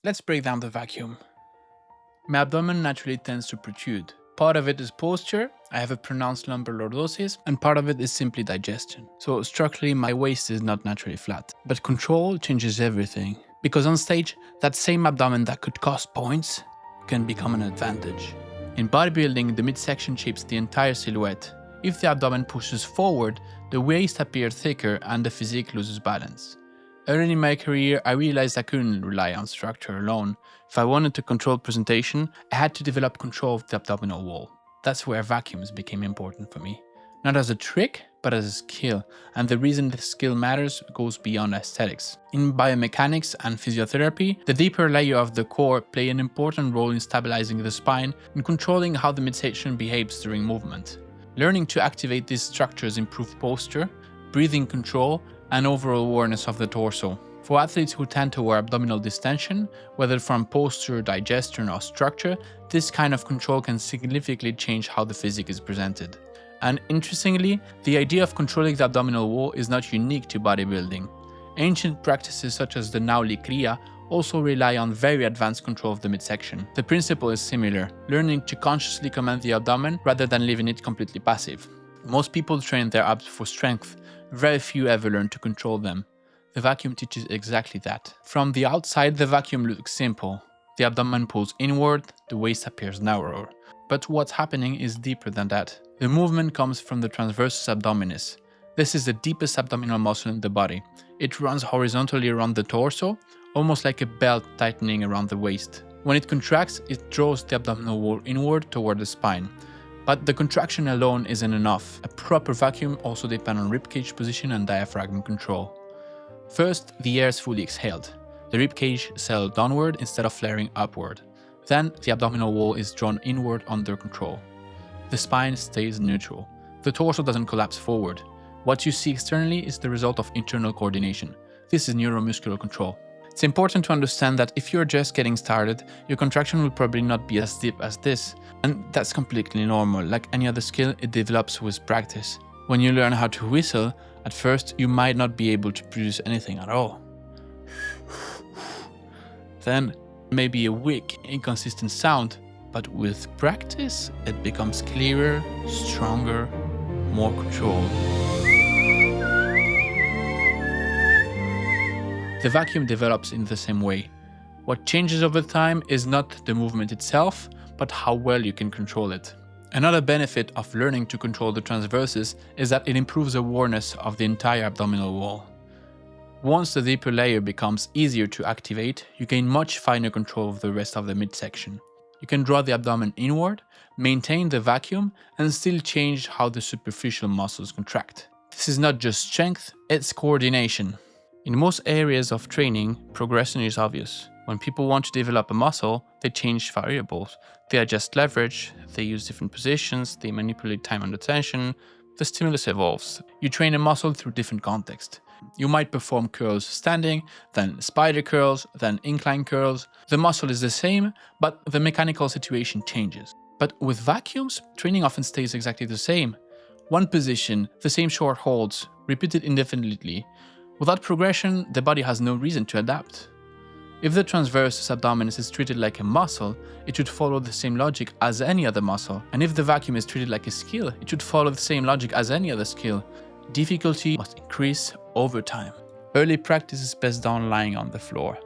Let's break down the vacuum. My abdomen naturally tends to protrude. Part of it is posture, I have a pronounced lumbar lordosis, and part of it is simply digestion. So structurally my waist is not naturally flat. But control changes everything. Because on stage, that same abdomen that could cost points can become an advantage. In bodybuilding, the midsection shapes the entire silhouette. If the abdomen pushes forward, the waist appears thicker and the physique loses balance. Early in my career, I realized I couldn't rely on structure alone. If I wanted to control presentation, I had to develop control of the abdominal wall. That's where vacuums became important for me. Not as a trick, but as a skill. And the reason this skill matters goes beyond aesthetics. In biomechanics and physiotherapy, the deeper layer of the core play an important role in stabilizing the spine and controlling how the midsection behaves during movement. Learning to activate these structures improves posture, breathing control, and overall awareness of the torso. For athletes who tend toward abdominal distension, whether from posture, digestion, or structure, this kind of control can significantly change how the physique is presented. And interestingly, the idea of controlling the abdominal wall is not unique to bodybuilding. Ancient practices such as the Nauli Kriya also rely on very advanced control of the midsection. The principle is similar, learning to consciously command the abdomen rather than leaving it completely passive. Most people train their abs for strength, very few ever learn to control them. The vacuum teaches exactly that. From the outside, the vacuum looks simple. The abdomen pulls inward, the waist appears narrower. But what's happening is deeper than that. The movement comes from the transversus abdominis. This is the deepest abdominal muscle in the body. It runs horizontally around the torso, almost like a belt tightening around the waist. When it contracts, it draws the abdominal wall inward toward the spine. But the contraction alone isn't enough. A proper vacuum also depends on ribcage position and diaphragm control. First, the air is fully exhaled. The ribcage settles downward instead of flaring upward. Then, the abdominal wall is drawn inward under control. The spine stays neutral. The torso doesn't collapse forward. What you see externally is the result of internal coordination. This is neuromuscular control. It's important to understand that if you're just getting started, your contraction will probably not be as deep as this, and that's completely normal. Like any other skill, it develops with practice. When you learn how to whistle, at first you might not be able to produce anything at all. Then, maybe a weak, inconsistent sound, but with practice, it becomes clearer, stronger, more controlled. The vacuum develops in the same way. What changes over time is not the movement itself, but how well you can control it. Another benefit of learning to control the transversus is that it improves awareness of the entire abdominal wall. Once the deeper layer becomes easier to activate, you gain much finer control of the rest of the midsection. You can draw the abdomen inward, maintain the vacuum, and still change how the superficial muscles contract. This is not just strength, it's coordination. In most areas of training, progression is obvious. When people want to develop a muscle, they change variables. They adjust leverage, they use different positions, they manipulate time under tension. The stimulus evolves. You train a muscle through different contexts. You might perform curls standing, then spider curls, then incline curls. The muscle is the same, but the mechanical situation changes. But with vacuums, training often stays exactly the same. One position, the same short holds, repeated indefinitely. Without progression, the body has no reason to adapt. If the transversus abdominis is treated like a muscle, it should follow the same logic as any other muscle. And if the vacuum is treated like a skill, it should follow the same logic as any other skill. Difficulty must increase over time. Early practice is best done lying on the floor.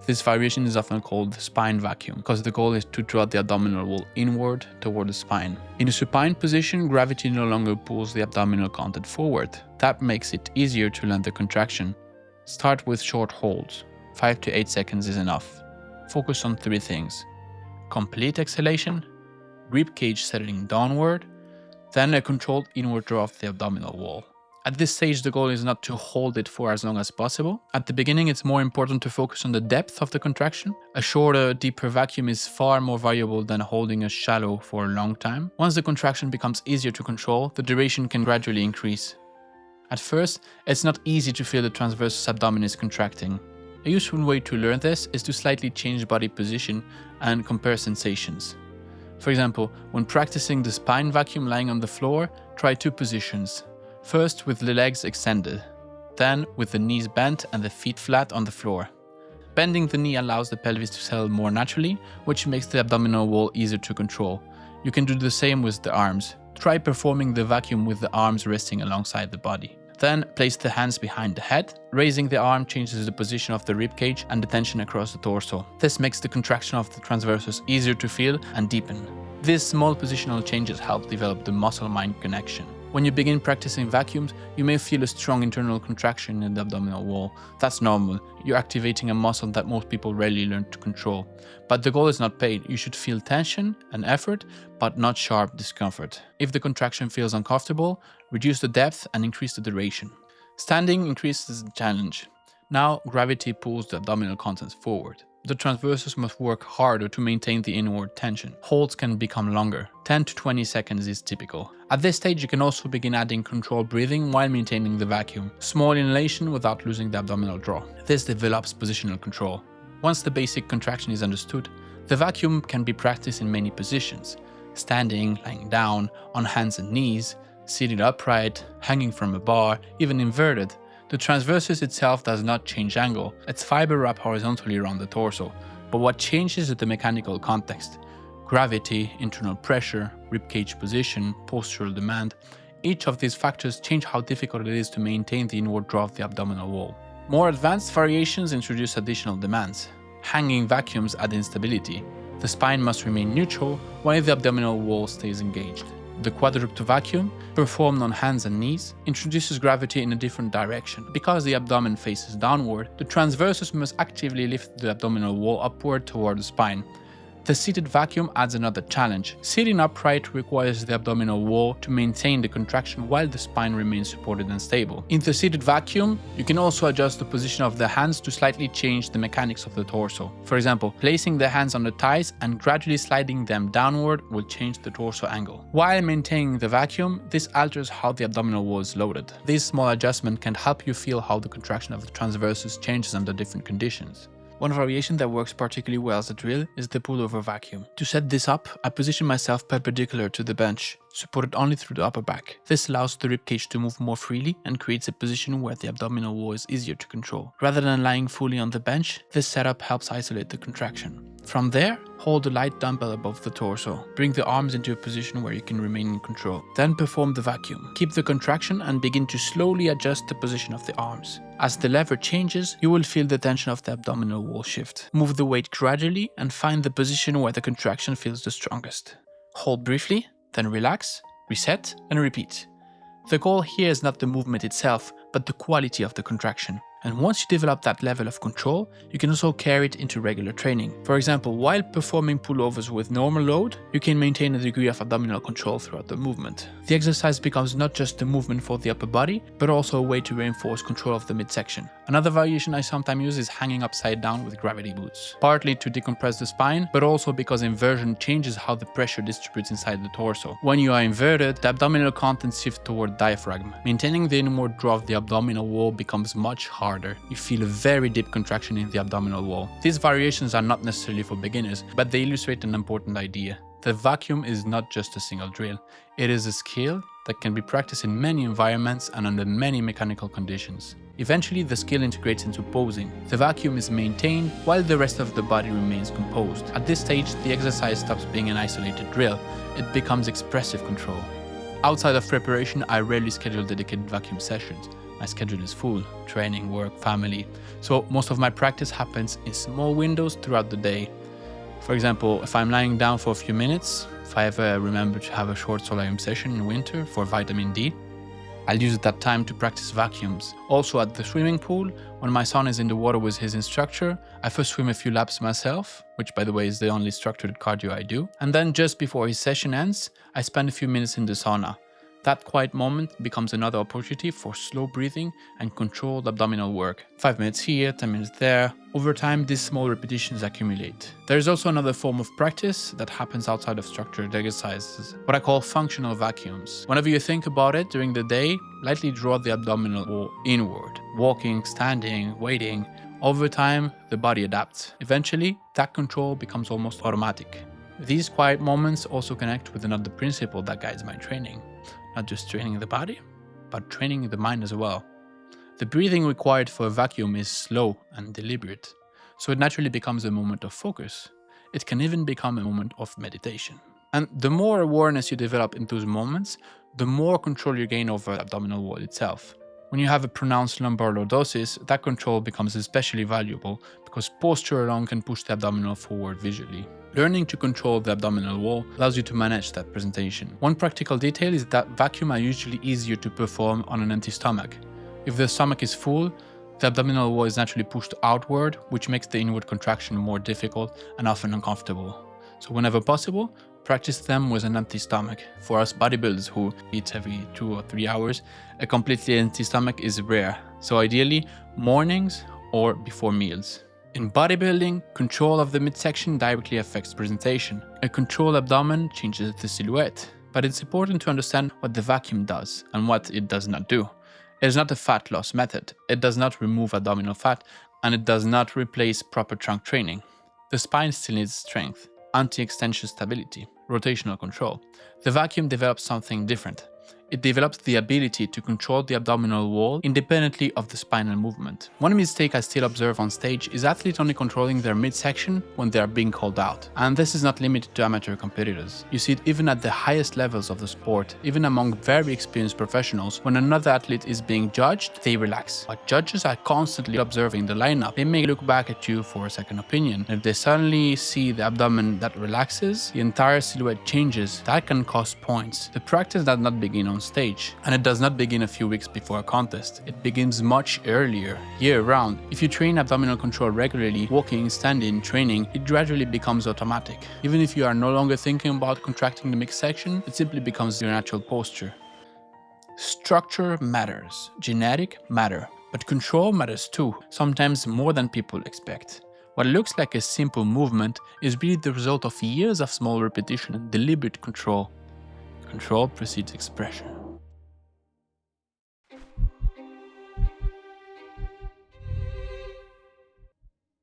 This variation is often called the spine vacuum, because the goal is to draw the abdominal wall inward toward the spine. In a supine position, gravity no longer pulls the abdominal content forward. That makes it easier to learn the contraction. Start with short holds. 5 to 8 seconds is enough. Focus on 3 things: complete exhalation, ribcage settling downward, then a controlled inward draw of the abdominal wall. At this stage, the goal is not to hold it for as long as possible. At the beginning, it's more important to focus on the depth of the contraction. A shorter, deeper vacuum is far more valuable than holding a shallow for a long time. Once the contraction becomes easier to control, the duration can gradually increase. At first, it's not easy to feel the transversus abdominis contracting. A useful way to learn this is to slightly change body position and compare sensations. For example, when practicing the spine vacuum lying on the floor, try 2 positions. First with the legs extended, then with the knees bent and the feet flat on the floor. Bending the knee allows the pelvis to settle more naturally, which makes the abdominal wall easier to control. You can do the same with the arms. Try performing the vacuum with the arms resting alongside the body. Then place the hands behind the head. Raising the arm changes the position of the ribcage and the tension across the torso. This makes the contraction of the transversus easier to feel and deepen. These small positional changes help develop the muscle-mind connection. When you begin practicing vacuums, you may feel a strong internal contraction in the abdominal wall. That's normal. You're activating a muscle that most people rarely learn to control. But the goal is not pain. You should feel tension and effort, but not sharp discomfort. If the contraction feels uncomfortable, reduce the depth and increase the duration. Standing increases the challenge. Now, gravity pulls the abdominal contents forward. The transversus must work harder to maintain the inward tension. Holds can become longer. 10 to 20 seconds is typical. At this stage, you can also begin adding controlled breathing while maintaining the vacuum. Small inhalation without losing the abdominal draw. This develops positional control. Once the basic contraction is understood, the vacuum can be practiced in many positions. Standing, lying down, on hands and knees, seated upright, hanging from a bar, even inverted. The transversus itself does not change angle, its fiber wrap horizontally around the torso, but what changes is the mechanical context. Gravity, internal pressure, ribcage position, postural demand. Each of these factors change how difficult it is to maintain the inward draw of the abdominal wall. More advanced variations introduce additional demands. Hanging vacuums add instability. The spine must remain neutral while the abdominal wall stays engaged. The quadruped vacuum, performed on hands and knees, introduces gravity in a different direction. Because the abdomen faces downward, the transversus must actively lift the abdominal wall upward toward the spine. The seated vacuum adds another challenge. Sitting upright requires the abdominal wall to maintain the contraction while the spine remains supported and stable. In the seated vacuum, you can also adjust the position of the hands to slightly change the mechanics of the torso. For example, placing the hands on the thighs and gradually sliding them downward will change the torso angle. While maintaining the vacuum, this alters how the abdominal wall is loaded. This small adjustment can help you feel how the contraction of the transversus changes under different conditions. One variation that works particularly well as a drill is the pullover vacuum. To set this up, I position myself perpendicular to the bench, supported only through the upper back. This allows the ribcage to move more freely and creates a position where the abdominal wall is easier to control. Rather than lying fully on the bench, this setup helps isolate the contraction. From there, hold a light dumbbell above the torso. Bring the arms into a position where you can remain in control. Then perform the vacuum. Keep the contraction and begin to slowly adjust the position of the arms. As the lever changes, you will feel the tension of the abdominal wall shift. Move the weight gradually and find the position where the contraction feels the strongest. Hold briefly, then relax, reset, and repeat. The goal here is not the movement itself, but the quality of the contraction. And once you develop that level of control, you can also carry it into regular training. For example, while performing pullovers with normal load, you can maintain a degree of abdominal control throughout the movement. The exercise becomes not just a movement for the upper body, but also a way to reinforce control of the midsection. Another variation I sometimes use is hanging upside down with gravity boots. Partly to decompress the spine, but also because inversion changes how the pressure distributes inside the torso. When you are inverted, the abdominal contents shift toward diaphragm. Maintaining the inward draw of the abdominal wall becomes much harder. You feel a very deep contraction in the abdominal wall. These variations are not necessarily for beginners, but they illustrate an important idea. The vacuum is not just a single drill. It is a skill that can be practiced in many environments and under many mechanical conditions. Eventually, the skill integrates into posing. The vacuum is maintained while the rest of the body remains composed. At this stage, the exercise stops being an isolated drill. It becomes expressive control. Outside of preparation, I rarely schedule dedicated vacuum sessions. My schedule is full: training, work, family. So most of my practice happens in small windows throughout the day. For example, if I'm lying down for a few minutes, if I ever remember to have a short solarium session in winter for vitamin D, I'll use that time to practice vacuums. Also at the swimming pool, when my son is in the water with his instructor, I first swim a few laps myself, which by the way is the only structured cardio I do. And then just before his session ends, I spend a few minutes in the sauna. That quiet moment becomes another opportunity for slow breathing and controlled abdominal work. 5 minutes here, 10 minutes there. Over time, these small repetitions accumulate. There is also another form of practice that happens outside of structured exercises, what I call functional vacuums. Whenever you think about it during the day, lightly draw the abdominal wall inward. Walking, standing, waiting. Over time, the body adapts. Eventually, that control becomes almost automatic. These quiet moments also connect with another principle that guides my training. Not just training the body, but training the mind as well. The breathing required for a vacuum is slow and deliberate. So it naturally becomes a moment of focus. It can even become a moment of meditation. And the more awareness you develop in those moments, the more control you gain over the abdominal wall itself. When you have a pronounced lumbar lordosis, that control becomes especially valuable because posture alone can push the abdominal forward visually. Learning to control the abdominal wall allows you to manage that presentation. One practical detail is that vacuum are usually easier to perform on an empty stomach. If the stomach is full, the abdominal wall is naturally pushed outward, which makes the inward contraction more difficult and often uncomfortable. So whenever possible, practice them with an empty stomach. For us bodybuilders who eat every 2 or 3 hours, a completely empty stomach is rare. So ideally, mornings or before meals. In bodybuilding, control of the midsection directly affects presentation. A controlled abdomen changes the silhouette. But it's important to understand what the vacuum does and what it does not do. It is not a fat loss method. It does not remove abdominal fat, and it does not replace proper trunk training. The spine still needs strength, anti-extension stability, rotational control. The vacuum develops something different. It develops the ability to control the abdominal wall independently of the spinal movement. One mistake I still observe on stage is athletes only controlling their midsection when they are being called out. And this is not limited to amateur competitors. You see it even at the highest levels of the sport, even among very experienced professionals. When another athlete is being judged, they relax. But judges are constantly observing the lineup. They may look back at you for a second opinion. If they suddenly see the abdomen that relaxes, the entire silhouette changes. That can cost points. The practice does not begin on stage, and it does not begin a few weeks before a contest. It begins much earlier, year-round. If you train abdominal control regularly, walking, standing, training, it gradually becomes automatic. Even if you are no longer thinking about contracting the midsection, it simply becomes your natural posture. Structure matters, genetic matter, but control matters too, sometimes more than people expect. What looks like a simple movement is really the result of years of small repetition and deliberate control. Control precedes expression.